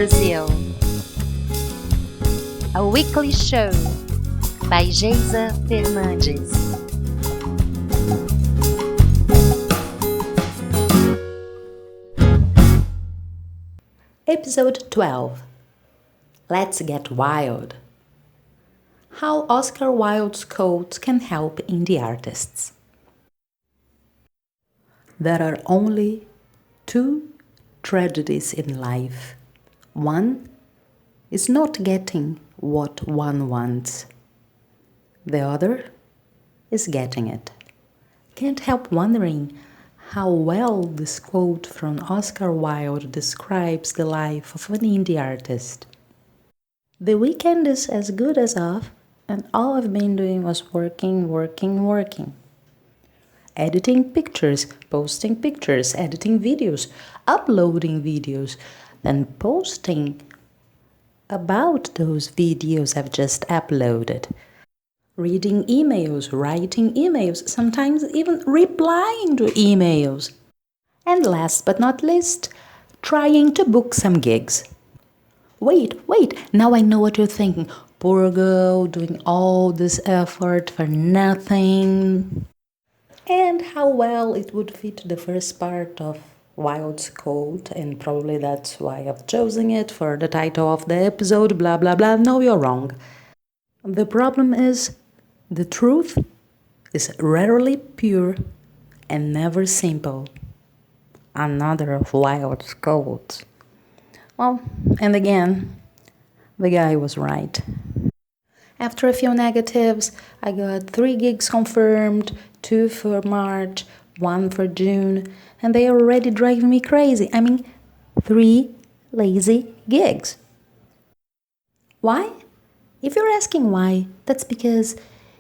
Brazil. A weekly show by Geisa Fernandes. Episode 12. Let's Get Wild. How Oscar Wilde's quotes can help indie artists. There are only two tragedies in life. One is not getting what one wants. The other is getting it. Can't help wondering how well this quote from Oscar Wilde describes the life of an indie artist. The weekend is as good as off, and all I've been doing was working. Editing pictures, posting pictures, editing videos, uploading videos, then posting about those videos I've just uploaded. Reading emails, writing emails, sometimes even replying to emails. And last but not least, trying to book some gigs. Wait, now I know what you're thinking. Poor girl, doing all this effort for nothing. And how well it would fit the first part of Wilde's quote, and probably that's why I've chosen it for the title of the episode, blah blah blah. No, you're wrong. The problem is, the truth is rarely pure and never simple. Another of Wilde's quotes. Well, and again, the guy was right. After a few negatives, I got 3 gigs confirmed, 2 for March, 1 for June, and they are already driving me crazy. 3 lazy gigs. Why? If you're asking why, that's because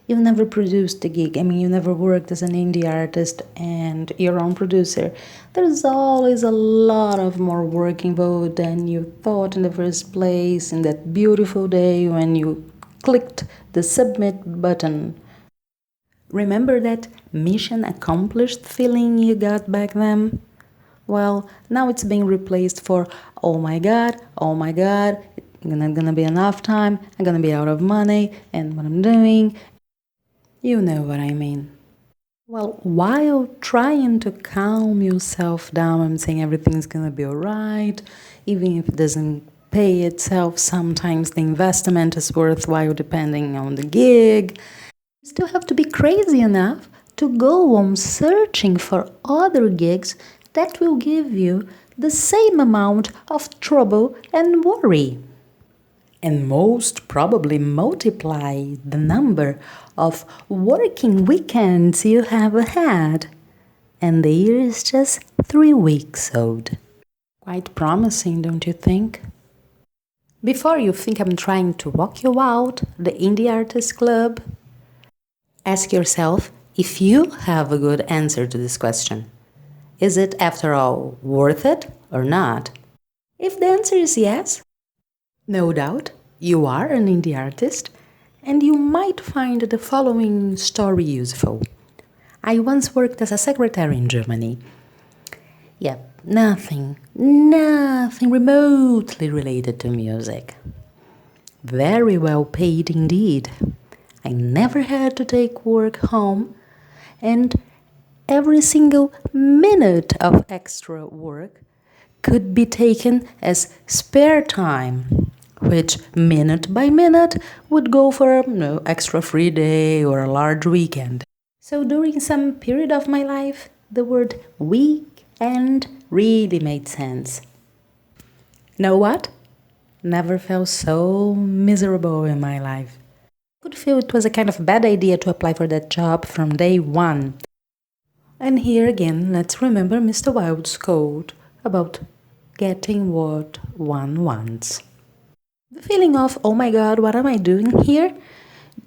you never produced a gig. You never worked as an indie artist and your own producer. There's always a lot of more work involved than you thought in the first place in that beautiful day when you clicked the submit button. Remember that mission accomplished feeling you got back then? Well, now it's being replaced for, oh my god, not gonna be enough time, I'm gonna be out of money, and what I'm doing. You know what I mean. Well, while trying to calm yourself down and saying everything's gonna be alright, even if it doesn't pay itself, sometimes the investment is worthwhile depending on the gig, you still have to be crazy enough to go on searching for other gigs that will give you the same amount of trouble and worry. And most probably multiply the number of working weekends you have ahead. And the year is just 3 weeks old. Quite promising, don't you think? Before you think I'm trying to walk you out, the Indie Artist Club, ask yourself if you have a good answer to this question. Is it, after all, worth it or not? If the answer is yes, no doubt you are an indie artist, and you might find the following story useful. I once worked as a secretary in Germany. Nothing remotely related to music. Very well paid indeed. I never had to take work home, and every single minute of extra work could be taken as spare time, which minute by minute would go for extra free day or a large weekend. So during some period of my life, the word weekend really made sense. Know what? Never felt so miserable in my life. I could feel it was a kind of bad idea to apply for that job from day one. And here again, let's remember Mr. Wilde's quote about getting what one wants. The feeling of, oh my god, what am I doing here,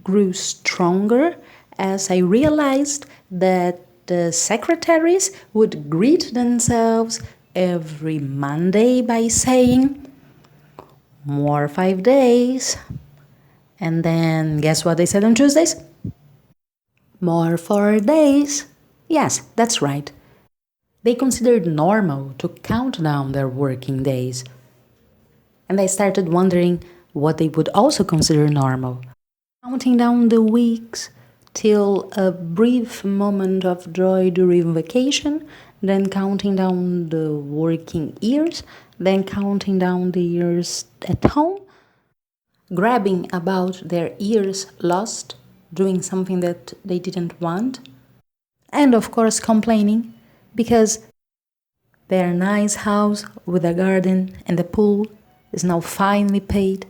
grew stronger as I realized that the secretaries would greet themselves every Monday by saying, more 5 days. And then guess what they said on Tuesdays? More 4 days. Yes, that's right. They considered normal to count down their working days. And I started wondering what they would also consider normal. Counting down the weeks till a brief moment of joy during vacation, then counting down the working years, then counting down the years at home, grabbing about their years lost, doing something that they didn't want, and of course complaining because their nice house with a garden and a pool is now finally paid,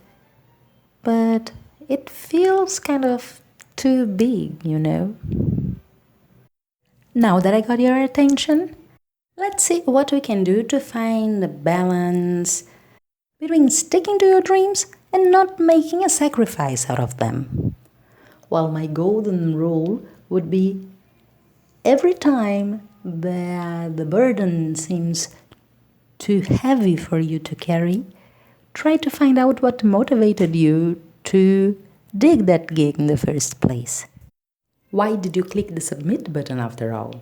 but it feels kind of too big, you know. Now that I got your attention, let's see what we can do to find a balance between sticking to your dreams and not making a sacrifice out of them. Well, my golden rule would be every time that the burden seems too heavy for you to carry, try to find out what motivated you to dig that gig in the first place. Why did you click the submit button after all?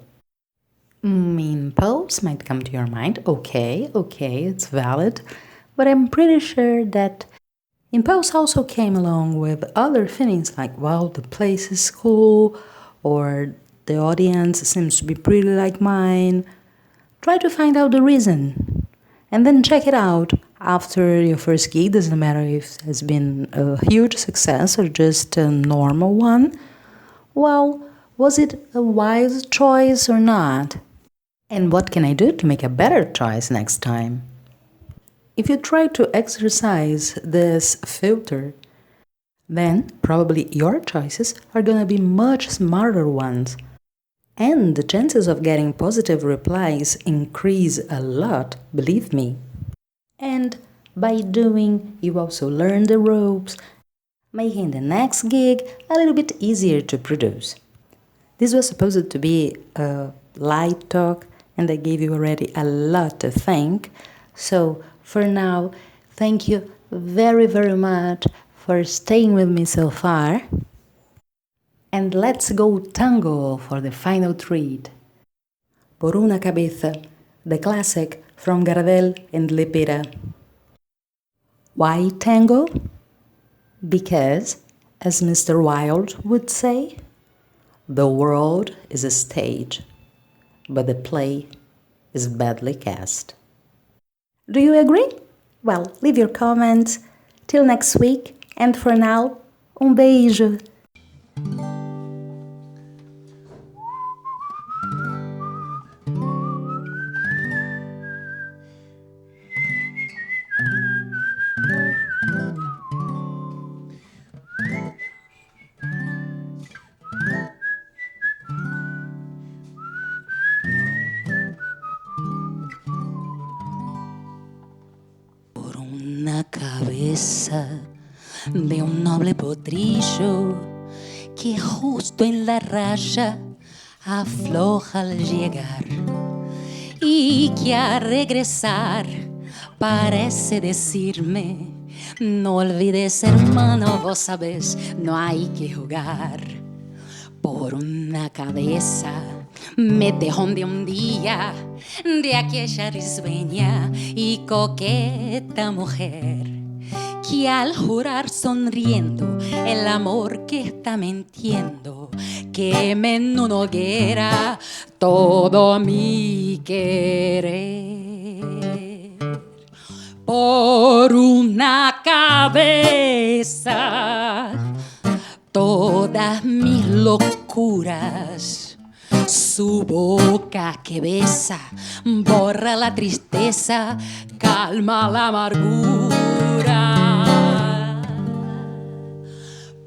Impulse might come to your mind. Okay, it's valid. But I'm pretty sure that impulse also came along with other feelings like, wow, the place is cool, or the audience seems to be pretty like mine. Try to find out the reason and then check it out after your first gig. Doesn't matter if it has been a huge success or just a normal one. Well, was it a wise choice or not? And what can I do to make a better choice next time? If you try to exercise this filter, then probably your choices are gonna be much smarter ones. And the chances of getting positive replies increase a lot, believe me. And by doing, you also learn the ropes, making the next gig a little bit easier to produce. This was supposed to be a light talk, and I gave you already a lot to think. So for now, thank you very, very much for staying with me so far. And let's go tango for the final treat. Por una cabeza, the classic from Gardel and Lepera. Why tango? Because, as Mr. Wilde would say, the world is a stage, but the play is badly cast. Do you agree? Well, leave your comments. Till next week, and for now, beijo! Una cabeza de un noble potrillo que justo en la raya afloja al llegar y que a regresar parece decirme: no olvides, hermano, vos sabés, no hay que jugar. Por una cabeza me dejó de un día de aquella risueña y coqueta mujer que al jurar sonriendo el amor que está mintiendo queme en una hoguera todo mi querer. Por una cabeza todas mis locuras, su boca que besa borra la tristeza, calma la amargura.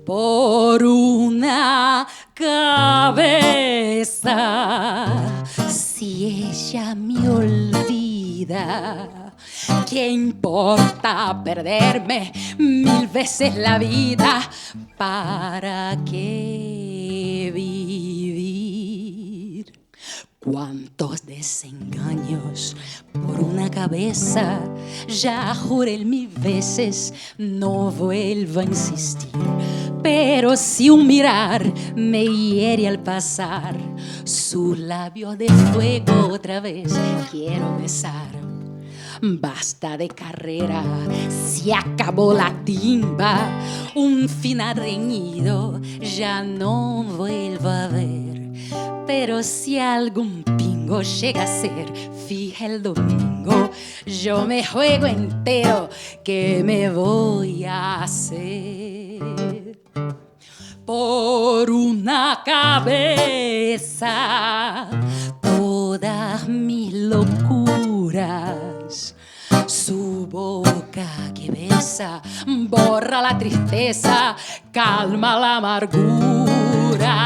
Por una cabeza, si ella me olvida, ¿qué importa perderme 1000 veces la vida? ¿Para qué vivir? Cuántos desengaños por una cabeza, ya juré 1000 veces, no vuelvo a insistir. Pero si un mirar me hiere al pasar, sus labios de fuego otra vez quiero besar. Basta de carrera, se acabó la timba. Un final reñido ya no vuelvo a ver. Pero si algún pingo llega a ser fija el domingo, yo me juego entero. ¿Qué me voy a hacer? Por una cabeza todas mis locuras. Su boca que besa borra la tristeza, calma la amargura.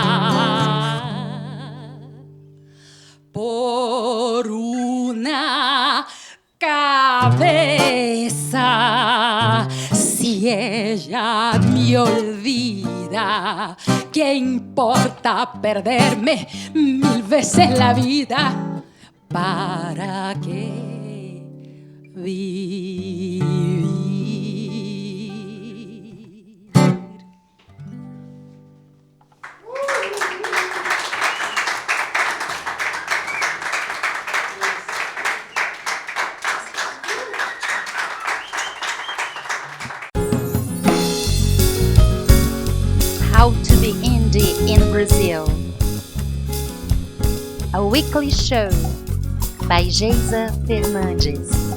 Por una cabeza, si ella me olvida, ¿qué importa perderme 1000 veces la vida? ¿Para qué vivir? How to be Indie in Brazil. A weekly show by Geisa Fernandes.